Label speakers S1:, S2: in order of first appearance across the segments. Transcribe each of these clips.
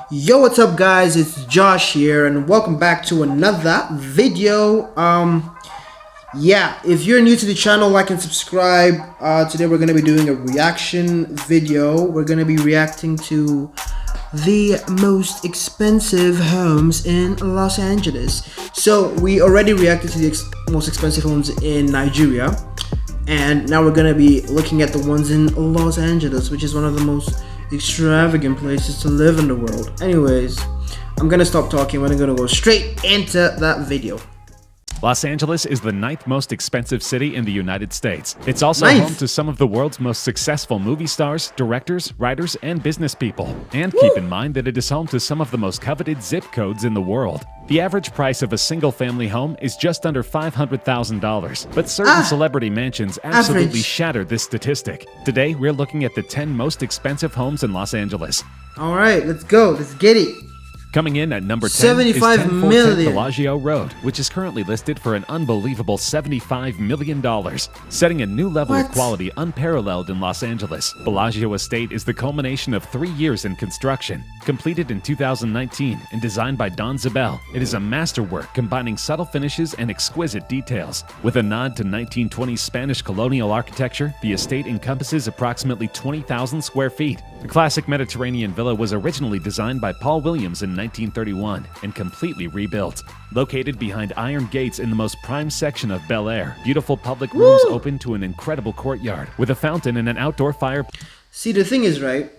S1: Yo, what's up guys? It's Josh here and welcome back to another video. If you're new to the channel, like and subscribe. Today we're going to be doing a reaction video. We're going to be reacting to the most expensive homes in Los Angeles. So we already reacted to the most expensive homes in Nigeria, and now we're going to be looking at the ones in Los Angeles, which is one of the most extravagant places to live in the world. Anyways, I'm gonna stop talking. We're gonna go straight into that video.
S2: Los Angeles is the 9th most expensive city in the United States. It's also home to some of the world's most successful movie stars, directors, writers, and business people. And keep in mind that it is home to some of the most coveted zip codes in the world. The average price of a single-family home is just under $500,000, but certain celebrity mansions absolutely shatter this statistic. Today, we're looking at the 10 most expensive homes in Los Angeles.
S1: All right, let's go. Let's get it.
S2: Coming in at number 10 is 10410 Bellagio Road, which is currently listed for an unbelievable $75 million, setting a new level of quality unparalleled in Los Angeles. Bellagio Estate is the culmination of 3 years in construction. Completed in 2019 and designed by Don Zabel, it is a masterwork combining subtle finishes and exquisite details. With a nod to 1920s Spanish colonial architecture, the estate encompasses approximately 20,000 square feet. The classic Mediterranean villa was originally designed by Paul Williams in 1931 and completely rebuilt. Located behind iron gates in the most prime section of Bel Air, beautiful public rooms open to an incredible courtyard with a fountain and an outdoor fire.
S1: See, the thing is, right?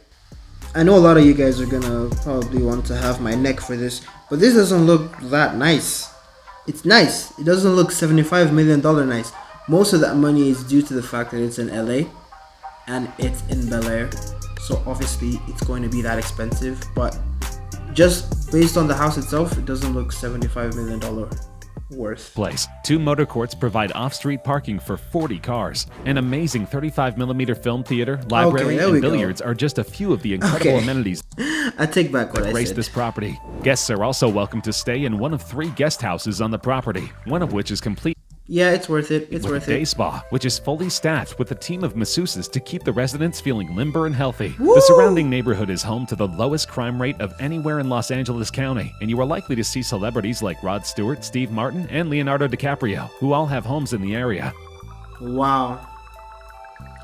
S1: I know a lot of you guys are gonna probably want to have my neck for this, but this doesn't look that nice. It's nice. It doesn't look $75 million nice. Most of that money is due to the fact that it's in LA and it's in Bel Air. So obviously it's going to be that expensive, but just based on the house itself, it doesn't look $75 million worth.
S2: Place. 2 motor courts provide off-street parking for 40 cars. An amazing 35mm film theater, library, and billiards are just a few of the incredible amenities
S1: I take back what I
S2: grace
S1: said.
S2: This property. Guests are also welcome to stay in one of 3 guest houses on the property, one of which is complete.
S1: Yeah, it's worth it. It's worth it.
S2: Day spa, which is fully staffed with a team of masseuses to keep the residents feeling limber and healthy. The surrounding neighborhood is home to the lowest crime rate of anywhere in Los Angeles County, and you are likely to see celebrities like Rod Stewart, Steve Martin, and Leonardo DiCaprio, who all have homes in the area.
S1: Wow.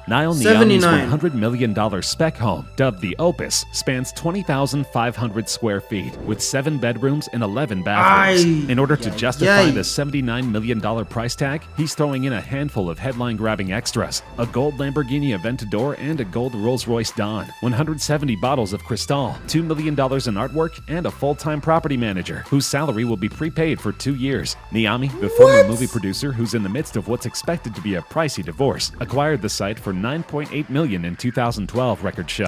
S2: Niall Niami's $100 million spec home, dubbed the Opus, spans 20,500 square feet with 7 bedrooms and 11 bathrooms. In order to justify the $79 million price tag, he's throwing in a handful of headline-grabbing extras: a gold Lamborghini Aventador and a gold Rolls-Royce Dawn, 170 bottles of Cristal, $2 million in artwork, and a full-time property manager whose salary will be prepaid for 2 years. Niami, the former movie producer who's in the midst of what's expected to be a pricey divorce, acquired the site for $9.8 million in 2012, records show.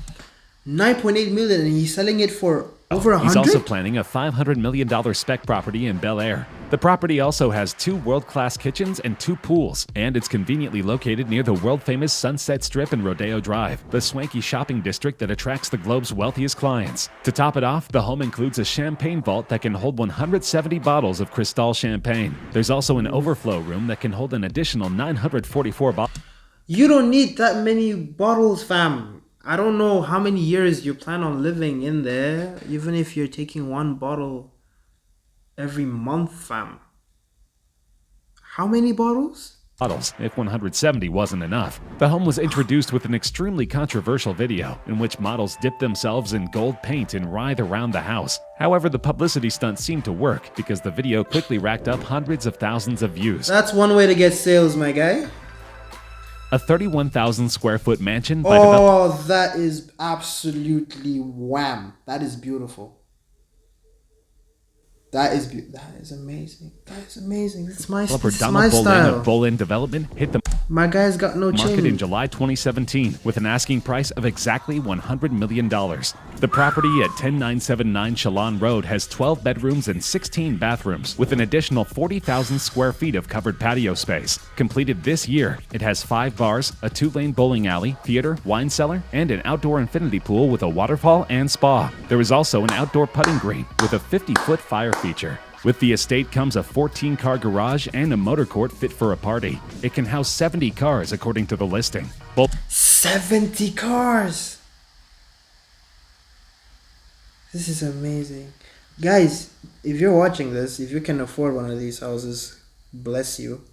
S1: $9.8 million, and he's selling it for over 100?
S2: He's also planning a $500 million spec property in Bel Air. The property also has 2 world-class kitchens and 2 pools, and it's conveniently located near the world-famous Sunset Strip and Rodeo Drive, the swanky shopping district that attracts the globe's wealthiest clients. To top it off, the home includes a champagne vault that can hold 170 bottles of Cristal champagne. There's also an overflow room that can hold an additional 944 bottles.
S1: You don't need that many bottles, fam. I don't know how many years you plan on living in there, even if you're taking 1 bottle every month, fam. How many bottles?
S2: If 170 wasn't enough. The home was introduced with an extremely controversial video in which models dip themselves in gold paint and writhe around the house. However, the publicity stunt seemed to work because the video quickly racked up hundreds of thousands of views.
S1: That's one way to get sales, my guy.
S2: A 31,000 square foot mansion by
S1: that is absolutely wham. That is beautiful. That is amazing. That is amazing. That's my style.
S2: Of Bolin Development hit the
S1: My guy's got no
S2: market
S1: chain.
S2: in July 2017 with an asking price of exactly $100 million. The property at 10979 Shalon Road has 12 bedrooms and 16 bathrooms with an additional 40,000 square feet of covered patio space. Completed this year, it has 5 bars, a 2-lane bowling alley, theater, wine cellar, and an outdoor infinity pool with a waterfall and spa. There is also an outdoor putting green with a 50-foot fire feature. With the estate comes a 14-car garage and a motor court fit for a party. It can house 70 cars according to the listing.
S1: 70 cars! This is amazing. Guys, if you're watching this, if you can afford one of these houses, bless you.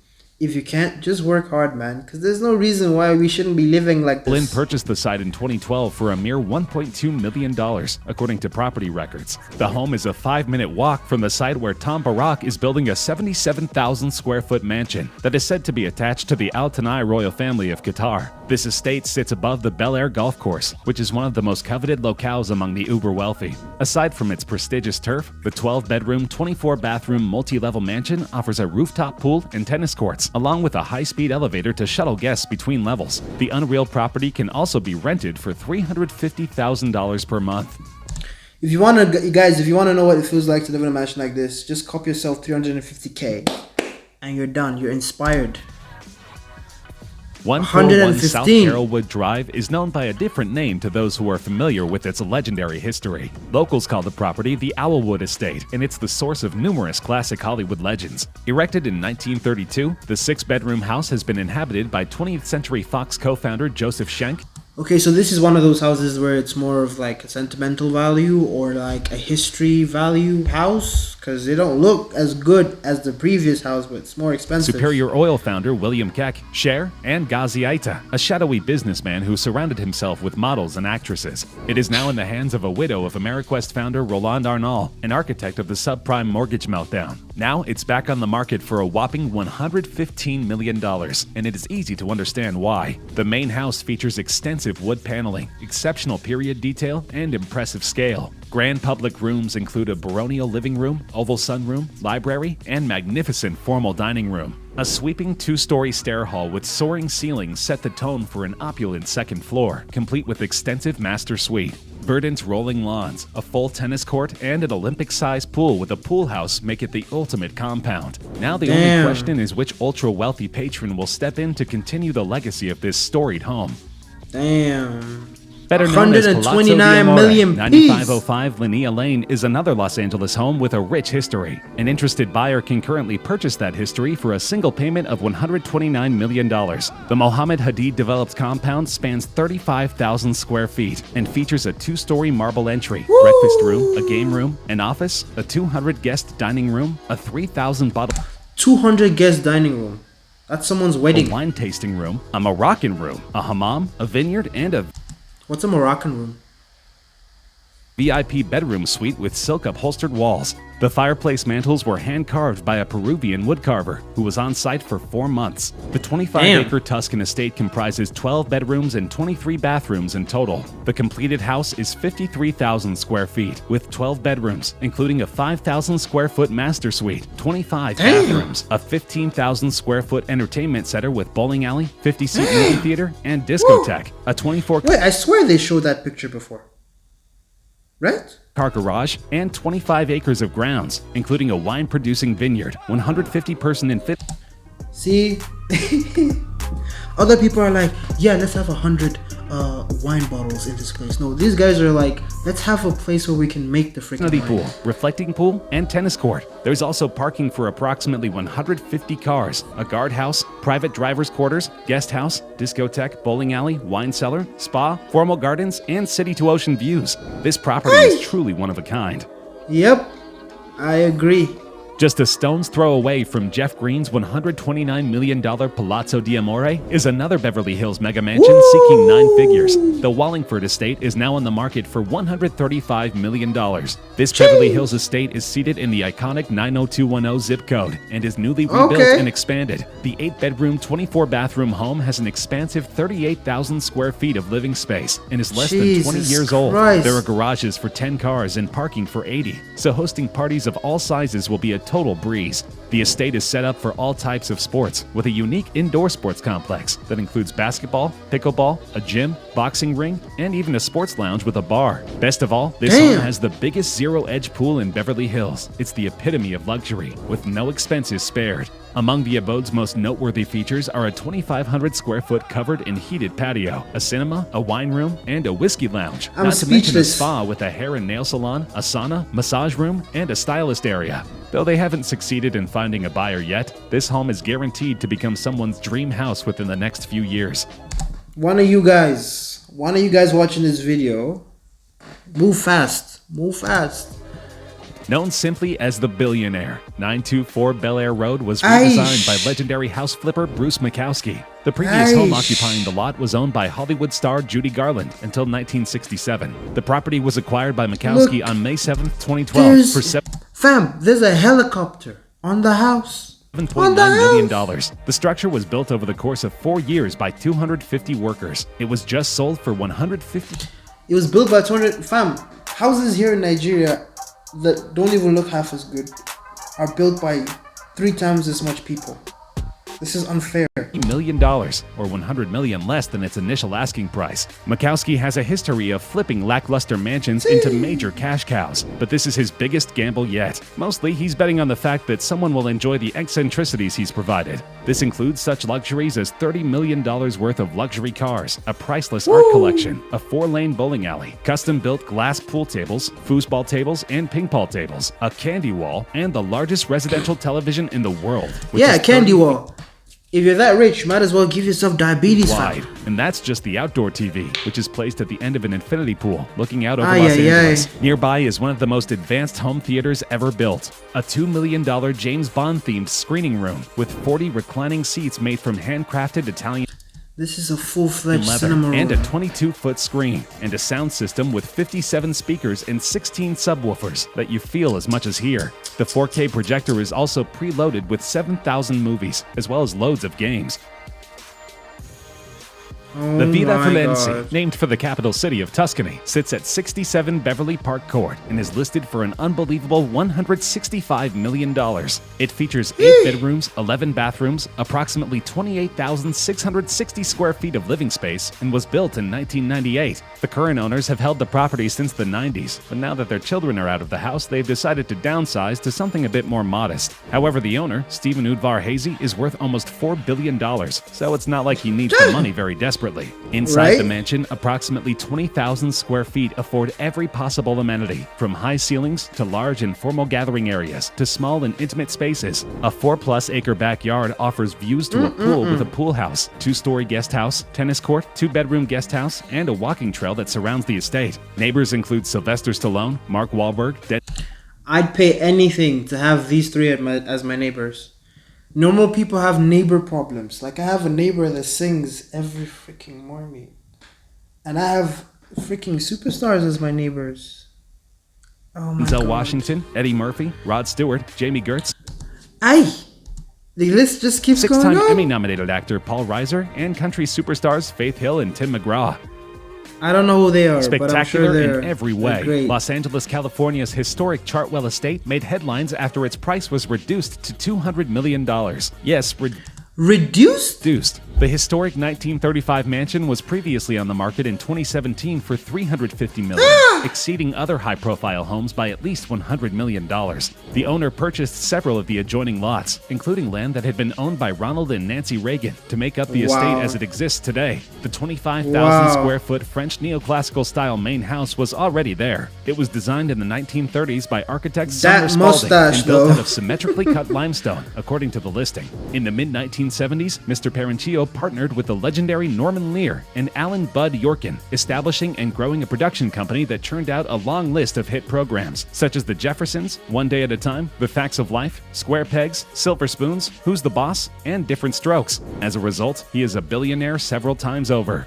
S1: If you can't, just work hard, man, because there's no reason why we shouldn't be living like this.
S2: Lynn purchased the site in 2012 for a mere $1.2 million, according to property records. The home is a 5-minute walk from the site where Tom Barak is building a 77,000 square foot mansion that is said to be attached to the Al Thani royal family of Qatar. This estate sits above the Bel Air golf course, which is one of the most coveted locales among the uber wealthy. Aside from its prestigious turf, the 12-bedroom, 24-bathroom multi-level mansion offers a rooftop pool and tennis courts, along with a high-speed elevator to shuttle guests between levels. The unreal property can also be rented for $350,000 per month.
S1: If you want to, guys, if you want to know what it feels like to live in a mansion like this, just cop yourself $350K, and you're done. You're inspired.
S2: 141 South Carrollwood Drive is known by a different name to those who are familiar with its legendary history. Locals call the property the Owlwood Estate, and it's the source of numerous classic Hollywood legends. Erected in 1932, the 6-bedroom house has been inhabited by 20th Century Fox co-founder Joseph Schenck.
S1: Okay, so this is one of those houses where it's more of like a sentimental value or like a history value house, because they don't look as good as the previous house, but it's more expensive.
S2: Superior Oil founder William Keck, Cher, and Ghazi Aita, a shadowy businessman who surrounded himself with models and actresses. It is now in the hands of a widow of Ameriquest founder Roland Arnault, an architect of the subprime mortgage meltdown. Now it's back on the market for a whopping $115 million, and it is easy to understand why. The main house features extensive wood paneling, exceptional period detail, and impressive scale. Grand public rooms include a baronial living room, oval sunroom, library, and magnificent formal dining room. A sweeping 2-story stair hall with soaring ceilings set the tone for an opulent second floor, complete with extensive master suite. Verdant rolling lawns, a full tennis court, and an Olympic-sized pool with a pool house make it the ultimate compound. Now the only question is which ultra-wealthy patron will step in to continue the legacy of this storied home.
S1: Damn.
S2: Better known as Palazzo
S1: 129
S2: D'Amore,
S1: million
S2: 9505 Linnea Lane is another Los Angeles home with a rich history. An interested buyer can currently purchase that history for a single payment of $129 million. The Mohammed Hadid-developed compound spans 35,000 square feet and features a 2-story marble entry, breakfast room, a game room, an office, a 200-guest dining room, a 3,000-bottle
S1: 200-guest dining room. That's someone's wedding.
S2: A wine tasting room, a Moroccan room, a hammam, a vineyard, and a
S1: What's a Moroccan room?
S2: VIP bedroom suite with silk upholstered walls. The fireplace mantels were hand-carved by a Peruvian woodcarver who was on site for 4 months. The 25-acre Tuscan estate comprises 12 bedrooms and 23 bathrooms in total. The completed house is 53,000 square feet with 12 bedrooms, including a 5,000 square foot master suite, 25 bathrooms, a 15,000 square foot entertainment center with bowling alley, 50-seat movie theater, and discotheque. A 24
S1: Wait, I swear they showed that picture before. Right?
S2: car garage, and 25 acres of grounds, including a wine-producing vineyard, 150-person and fit.
S1: See, other people are like, yeah, let's have 100 wine bottles in this place. No, these guys are like, let's have a place where we can make the freaking wine.
S2: Pool, reflecting pool, and tennis court. There's also parking for approximately 150 cars, a guardhouse, private driver's quarters, guest house, discotheque, bowling alley, wine cellar, spa, formal gardens, and city-to-ocean views. This property is truly one of a kind.
S1: Yep, I agree.
S2: Just a stone's throw away from Jeff Green's $129 million Palazzo D'Amore is another Beverly Hills mega mansion seeking 9 figures. The Wallingford estate is now on the market for $135 million. This Beverly Hills estate is seated in the iconic 90210 zip code and is newly rebuilt and expanded. The 8-bedroom, 24-bathroom home has an expansive 38,000 square feet of living space and is less than 20 years old. There are garages for 10 cars and parking for 80, so hosting parties of all sizes will be a total breeze. The estate is set up for all types of sports with a unique indoor sports complex that includes basketball, pickleball, a gym, boxing ring, and even a sports lounge with a bar. Best of all, this home has the biggest zero-edge pool in Beverly Hills. It's the epitome of luxury, with no expenses spared. Among the abode's most noteworthy features are a 2,500 square foot covered and heated patio, a cinema, a wine room, and a whiskey lounge. Not to mention a spa with a hair and nail salon, a sauna, massage room, and a stylist area. Though they haven't succeeded in finding a buyer yet, this home is guaranteed to become someone's dream house within the next few years.
S1: One of you guys watching this video, Move fast. Move fast.
S2: Known simply as the Billionaire, 924 Bel Air Road was redesigned by legendary house flipper Bruce Makowski. The previous home occupying the lot was owned by Hollywood star Judy Garland until 1967. The property was acquired by Makowski on May 7, 2012 for
S1: Fam, there's a helicopter on the house.
S2: $7.9 million. The structure was built over the course of 4 years by 250 workers. It was just sold for $150.
S1: It was built by 200. Fam, houses here in Nigeria that don't even look half as good are built by 3 times as much people. This is unfair.
S2: $1 million, or $100 million less than its initial asking price. Makowski has a history of flipping lackluster mansions into major cash cows, but this is his biggest gamble yet. Mostly, he's betting on the fact that someone will enjoy the eccentricities he's provided. This includes such luxuries as $30 million worth of luxury cars, a priceless art collection, a 4-lane bowling alley, custom-built glass pool tables, foosball tables, and ping-pong tables, a candy wall, and the largest residential television in the world.
S1: Yeah, a candy wall. If you're that rich, you might as well give yourself diabetes.
S2: Wide. And that's just the outdoor TV, which is placed at the end of an infinity pool, looking out over Los Angeles. Nearby is one of the most advanced home theaters ever built, a $2 million James Bond-themed screening room with 40 reclining seats made from handcrafted Italian
S1: This is a full-fledged
S2: leather,
S1: cinema room.
S2: and a 22-foot screen, and a sound system with 57 speakers and 16 subwoofers that you feel as much as hear. The 4K projector is also preloaded with 7,000 movies, as well as loads of games. The Villa Firenze, named for the capital city of Tuscany, sits at 67 Beverly Park Court and is listed for an unbelievable $165 million. It features 8 bedrooms, 11 bathrooms, approximately 28,660 square feet of living space, and was built in 1998. The current owners have held the property since the 90s, but now that their children are out of the house, they've decided to downsize to something a bit more modest. However, the owner, Stephen Udvar-Hazy, is worth almost $4 billion, so it's not like he needs the money very desperately. Inside the mansion, approximately 20,000 square feet afford every possible amenity, from high ceilings to large and formal gathering areas to small and intimate spaces. A 4+ acre backyard offers views to a pool with a pool house, 2-story guest house, tennis court, 2-bedroom guest house, and a walking trail that surrounds the estate. Neighbors include Sylvester Stallone, Mark Wahlberg,
S1: I'd pay anything to have these 3 as my neighbors. Normal people have neighbor problems. Like, I have a neighbor that sings every freaking morning. And I have freaking superstars as my neighbors. Oh my God.
S2: Denzel Washington, Eddie Murphy, Rod Stewart, Jamie Gertz.
S1: The list just keeps going on.
S2: 6-time Emmy-nominated actor Paul Reiser, and country superstars Faith Hill and Tim McGraw.
S1: I don't know who they are,
S2: Spectacular
S1: but I'm sure
S2: in every way. Los Angeles, California's historic Chartwell estate made headlines after its price was reduced to $200 million. Yes,
S1: reduced?
S2: The historic 1935 mansion was previously on the market in 2017 for $350 million, exceeding other high-profile homes by at least $100 million. The owner purchased several of the adjoining lots, including land that had been owned by Ronald and Nancy Reagan, to make up the estate as it exists today. The 25,000 square foot French neoclassical style main house was already there. It was designed in the 1930s by architect Sumner Spalding and built out of symmetrically cut limestone, according to the listing. In the mid-1970s, Mr. Parenchio partnered with the legendary Norman Lear and Alan Bud Yorkin, establishing and growing a production company that churned out a long list of hit programs, such as The Jeffersons, One Day at a Time, The Facts of Life, Square Pegs, Silver Spoons, Who's the Boss, and Different Strokes. As a result, he is a billionaire several times over.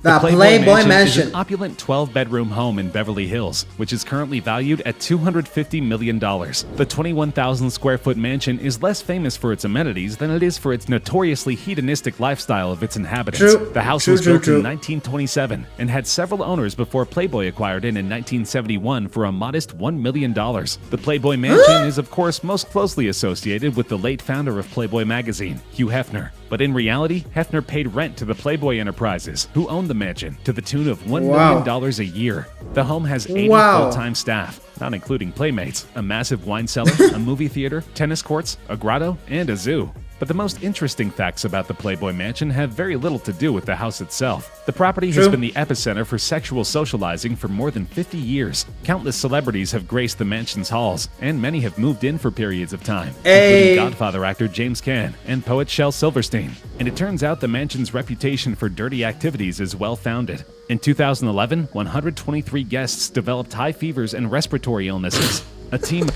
S2: The Playboy Mansion is an opulent 12-bedroom home in Beverly Hills, which is currently valued at $250 million. The 21,000-square-foot mansion is less famous for its amenities than it is for its notoriously hedonistic lifestyle of its inhabitants. The house was built in 1927 and had several owners before Playboy acquired it in 1971 for a modest $1 million. The Playboy Mansion is, of course, most closely associated with the late founder of Playboy magazine, Hugh Hefner. But in reality, Hefner paid rent to the Playboy Enterprises, who owned the mansion, to the tune of $1 million a year. The home has 80 full-time staff, not including playmates, a massive wine cellar, a movie theater, tennis courts, a grotto, and a zoo. But the most interesting facts about the Playboy Mansion have very little to do with the house itself. The property has been the epicenter for sexual socializing for more than 50 years. Countless celebrities have graced the mansion's halls, and many have moved in for periods of time, including Godfather actor James Caan and poet Shel Silverstein. And it turns out the mansion's reputation for dirty activities is well-founded. In 2011, 123 guests developed high fevers and respiratory illnesses. A team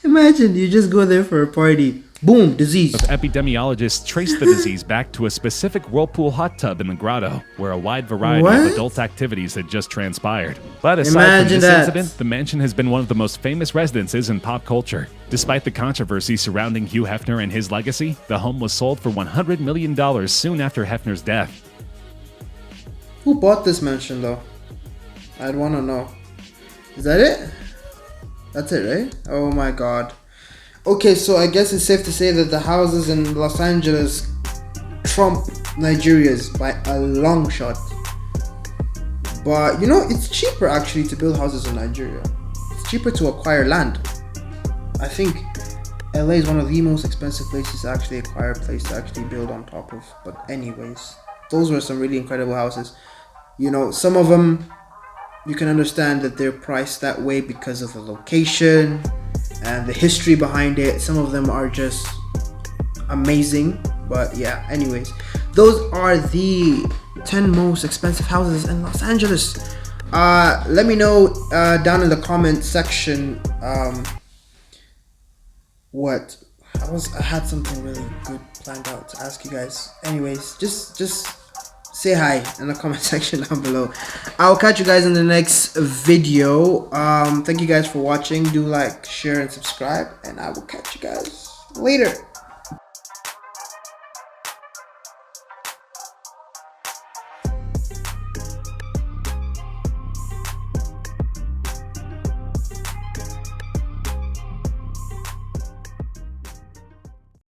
S1: Imagine you just go there for a party. Boom, disease.
S2: of epidemiologists traced the disease back to a specific whirlpool hot tub in the grotto, where a wide variety of adult activities had just transpired. But aside from this incident, the mansion has been one of the most famous residences in pop culture. Despite the controversy surrounding Hugh Hefner and his legacy, the home was sold for $100 million soon after Hefner's death.
S1: Who bought this mansion though? I'd want to know. Is that it? That's it, right? Oh my god. Okay, so I guess it's safe to say that the houses in Los Angeles trump Nigeria's by a long shot. But you know, it's cheaper actually to build houses in Nigeria. It's cheaper to acquire land. I think LA is one of the most expensive places to actually acquire a place to actually build on top of. But anyways, those were some really incredible houses. You know, some of them you can understand that they're priced that way because of the location and the history behind it. Some of them are just amazing. But yeah, anyways, those are the 10 most expensive houses in Los Angeles. Let me know down in the comment section what I had something really good planned out to ask you guys. Anyways, just say hi in the comment section down below. I'll catch you guys in the next video. Thank you guys for watching. Do like, share, and subscribe, and I will catch you guys later.